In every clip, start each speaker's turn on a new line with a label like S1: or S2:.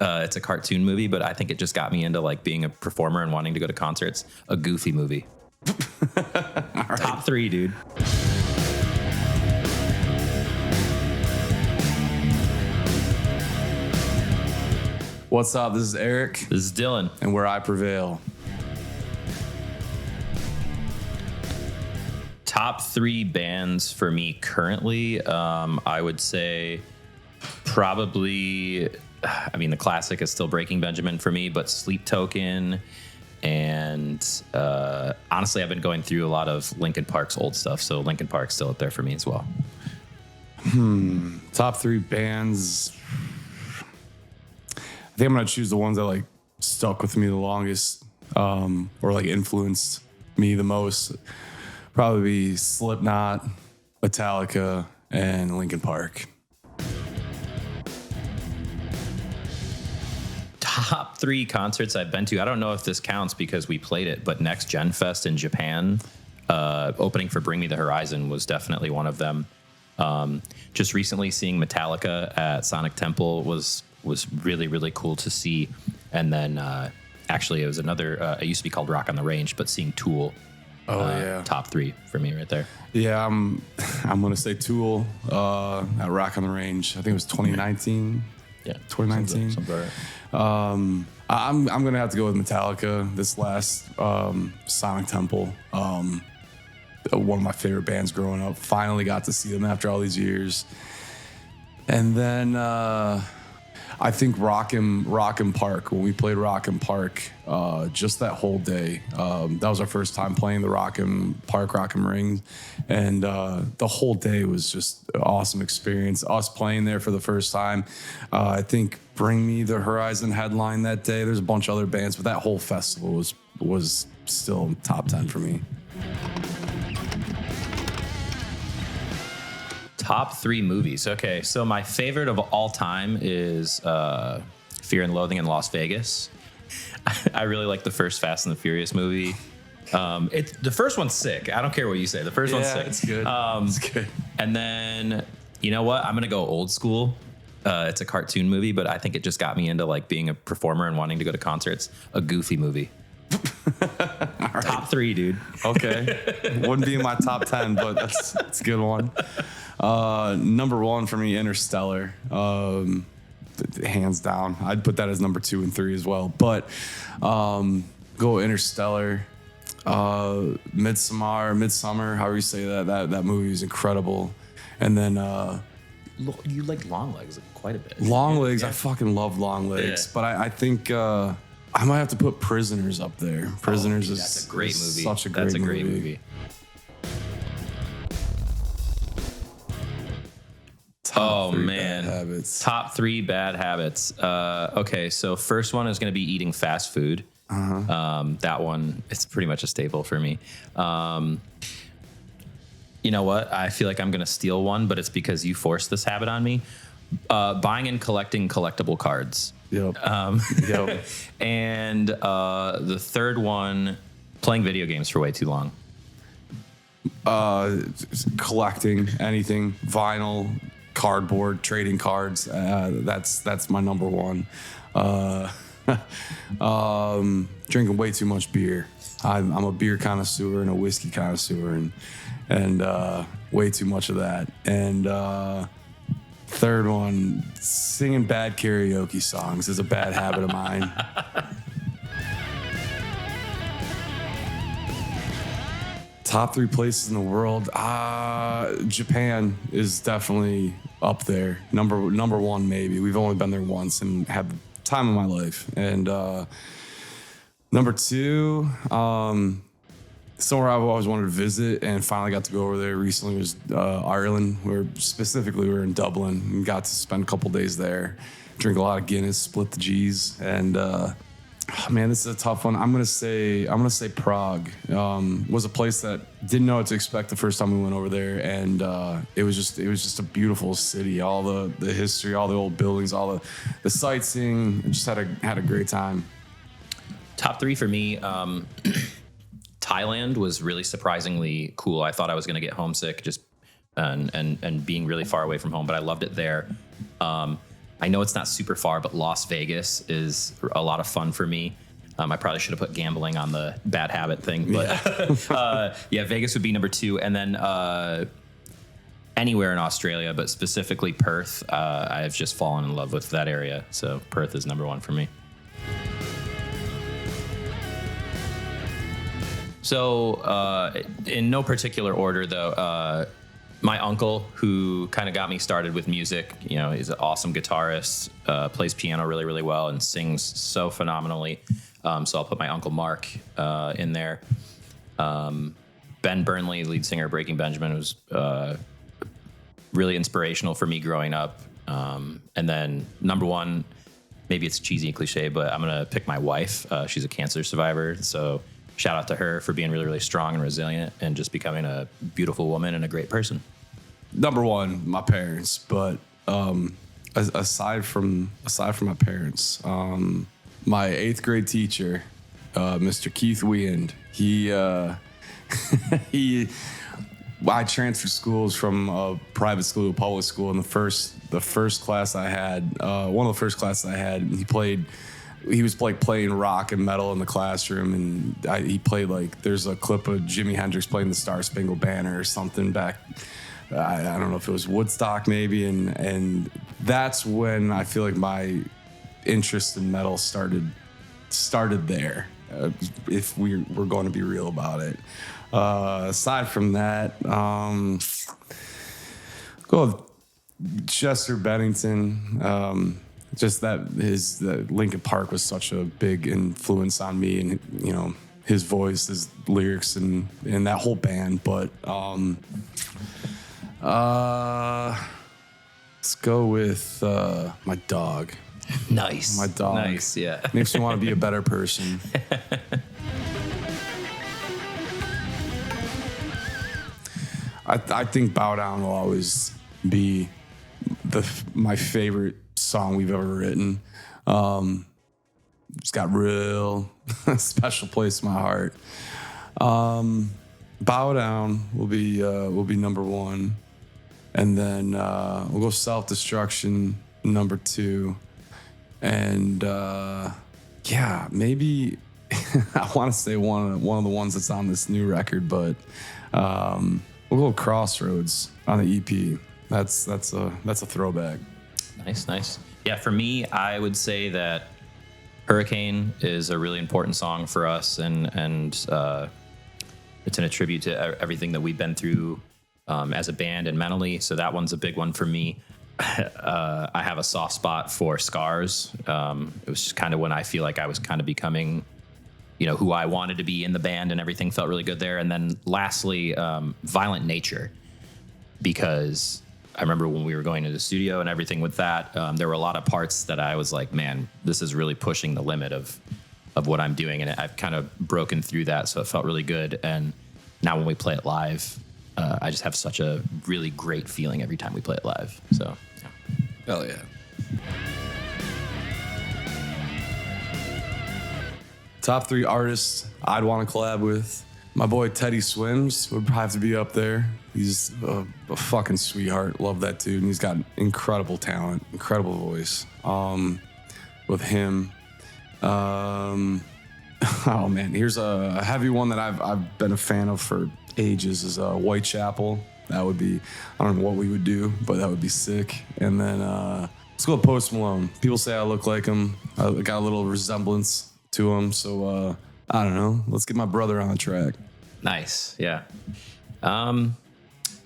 S1: It's a cartoon movie, but I think it just got me into like being a performer and wanting to go to concerts. A Goofy movie. Right. Top 3, dude.
S2: What's up? This is Eric.
S1: This is Dylan.
S2: And we're I Prevail.
S1: Top 3 bands for me currently, I would say probably, the classic is still Breaking Benjamin for me, but Sleep Token. And honestly, I've been going through a lot of Linkin Park's old stuff. So Linkin Park's still up there for me as well.
S2: Top 3 bands. I think I'm going to choose the ones that like stuck with me the longest or like influenced me the most. Probably be Slipknot, Metallica, and Linkin Park.
S1: Top 3 concerts I've been to. I don't know if this counts because we played it, but Next Gen Fest in Japan, opening for Bring Me the Horizon, was definitely one of them. Just recently seeing Metallica at Sonic Temple was really, really cool to see. And then actually it was another, it used to be called Rock on the Range, but seeing Tool. Top 3 for me right there.
S2: Yeah, I'm gonna say Tool at Rock on the Range. I think it was 2019.
S1: Yeah,
S2: 2019.
S1: Something right.
S2: I'm gonna have to go with Metallica. This last Sonic Temple, one of my favorite bands growing up. Finally got to see them after all these years. And then I think Rockin' Park, when we played Rockin' Park, just that whole day, that was our first time playing the Rockin' Ring, and the whole day was just an awesome experience. Us playing there for the first time. I think Bring Me the Horizon headline that day. There's a bunch of other bands, but that whole festival was still top 10 for me.
S1: Top 3 movies. Okay, so my favorite of all time is Fear and Loathing in Las Vegas. I really like the first Fast and the Furious movie. The first one's sick. I don't care what you say. The first one's sick.
S2: It's good. It's good.
S1: And then, you know what? I'm going to go old school. It's a cartoon movie, but I think it just got me into like being a performer and wanting to go to concerts. A Goofy movie.
S2: Right.
S1: Top 3, dude.
S2: Okay. Wouldn't be in my top 10, but that's a good one. Number 1 for me, Interstellar. Hands down. I'd put that as number 2 and 3 as well. But go Interstellar. Midsummer, however you say that movie is incredible. And then
S1: You like Longlegs quite a bit.
S2: Longlegs, yeah. I fucking love Longlegs. Yeah. But I think I might have to put Prisoners up there. Prisoners
S1: that's a great movie.
S2: Such a great movie. Top 3 bad habits.
S1: Top 3 bad habits. Okay, so first one is going to be eating fast food. That one, it's pretty much a staple for me. You know what? I feel like I'm going to steal one, but it's because you forced this habit on me. Buying and collecting collectible cards.
S2: Yep.
S1: And the third one, playing video games for way too long.
S2: Collecting anything, vinyl, cardboard, trading cards. That's my number 1. Drinking way too much beer. I'm a beer connoisseur and a whiskey connoisseur, and way too much of that. And third one, singing bad karaoke songs is a bad habit of mine. Top 3 places in the world. Japan is definitely up there. Number 1, maybe. We've only been there once and had the time of my life. And number 2, somewhere I've always wanted to visit and finally got to go over there recently was Ireland. We were in Dublin and got to spend a couple days there, drink a lot of Guinness, split the G's, and man, this is a tough one. I'm gonna say Prague. Was a place that didn't know what to expect the first time we went over there, and it was just a beautiful city. All the history, all the old buildings, all the sightseeing. Just had a great time.
S1: Top 3 for me. Thailand was really surprisingly cool. I thought I was gonna get homesick just and being really far away from home, but I loved it there. I know it's not super far, but Las Vegas is a lot of fun for me. I probably should have put gambling on the bad habit thing, but Vegas would be number 2. And then anywhere in Australia, but specifically Perth. I've just fallen in love with that area. So Perth is number 1 for me. So in no particular order, though, my uncle, who kind of got me started with music, he's an awesome guitarist, plays piano really, really well, and sings so phenomenally. So I'll put my Uncle Mark in there. Ben Burnley, lead singer of Breaking Benjamin, was really inspirational for me growing up. And then number 1, maybe it's cheesy and cliche, but I'm going to pick my wife. She's a cancer survivor. So shout out to her for being really, really strong and resilient and just becoming a beautiful woman and a great person.
S2: Number 1, my parents. But aside from my parents, my 8th grade teacher, Mr. Keith Weand, I transferred schools from a private school to a public school, and the first class I had, one of the first classes I had, he was like playing rock and metal in the classroom, and he played there's a clip of Jimi Hendrix playing the Star Spangled Banner or something back. I don't know if it was Woodstock maybe, and that's when I feel like my interest in metal started there. If we're going to be real about it. Aside from that, go with Chester Bennington. Just that Linkin Park was such a big influence on me, and his voice, his lyrics, and that whole band. But let's go with my dog.
S1: Nice.
S2: My dog.
S1: Nice, yeah.
S2: Makes me want to be a better person. I think Bow Down will always be my favorite song we've ever written. It's got real special place in my heart. Bow Down will be number 1, and then we'll go Self-Destruction number 2, and maybe I want to say one of the ones that's on this new record, but we'll go Crossroads on the EP. That's a throwback.
S1: Nice. Yeah, for me, I would say that Hurricane is a really important song for us, and it's in a tribute to everything that we've been through as a band and mentally. So that one's a big one for me. I have a soft spot for Scars. It was just kind of when I feel like I was kind of becoming, who I wanted to be in the band, and everything felt really good there. And then lastly, Violent Nature, because I remember when we were going to the studio and everything with that, there were a lot of parts that I was like, man, this is really pushing the limit of what I'm doing. And I've kind of broken through that. So it felt really good. And now when we play it live, I just have such a really great feeling every time we play it live. So, yeah.
S2: Hell yeah. Top 3 artists I'd want to collab with. My boy Teddy Swims would have to be up there. He's a fucking sweetheart. Love that dude. And he's got incredible talent, incredible voice. With him. Oh man, here's a heavy one that I've been a fan of for ages is Whitechapel. That would be, I don't know what we would do, but that would be sick. And then let's go with Post Malone. People say I look like him. I got a little resemblance to him. So I don't know. Let's get my brother on the track.
S1: Nice. Yeah.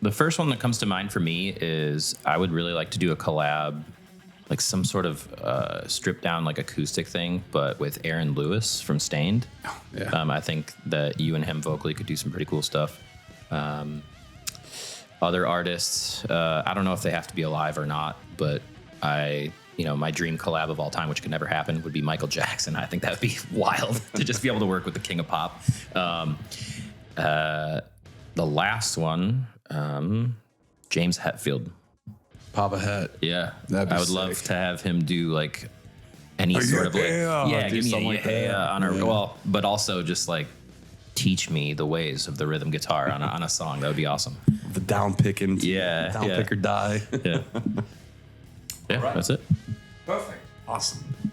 S1: The first one that comes to mind for me is I would really like to do a collab, like some sort of stripped down like acoustic thing, but with Aaron Lewis from Stained.
S2: Yeah.
S1: I think that you and him vocally could do some pretty cool stuff. Other artists, I don't know if they have to be alive or not, but my dream collab of all time, which could never happen, would be Michael Jackson. I think that would be wild to just be able to work with the king of pop. The last one, James Hetfield.
S2: Papa Het.
S1: Yeah,
S2: That'd be
S1: I would
S2: sick.
S1: love to have him do like any sort of like, give me a on a well, but also just like teach me the ways of the rhythm guitar on a song. That would be awesome.
S2: The down picking.
S1: Yeah,
S2: Down pick or die.
S1: Yeah,
S2: Right.
S1: That's it.
S2: Perfect. Awesome.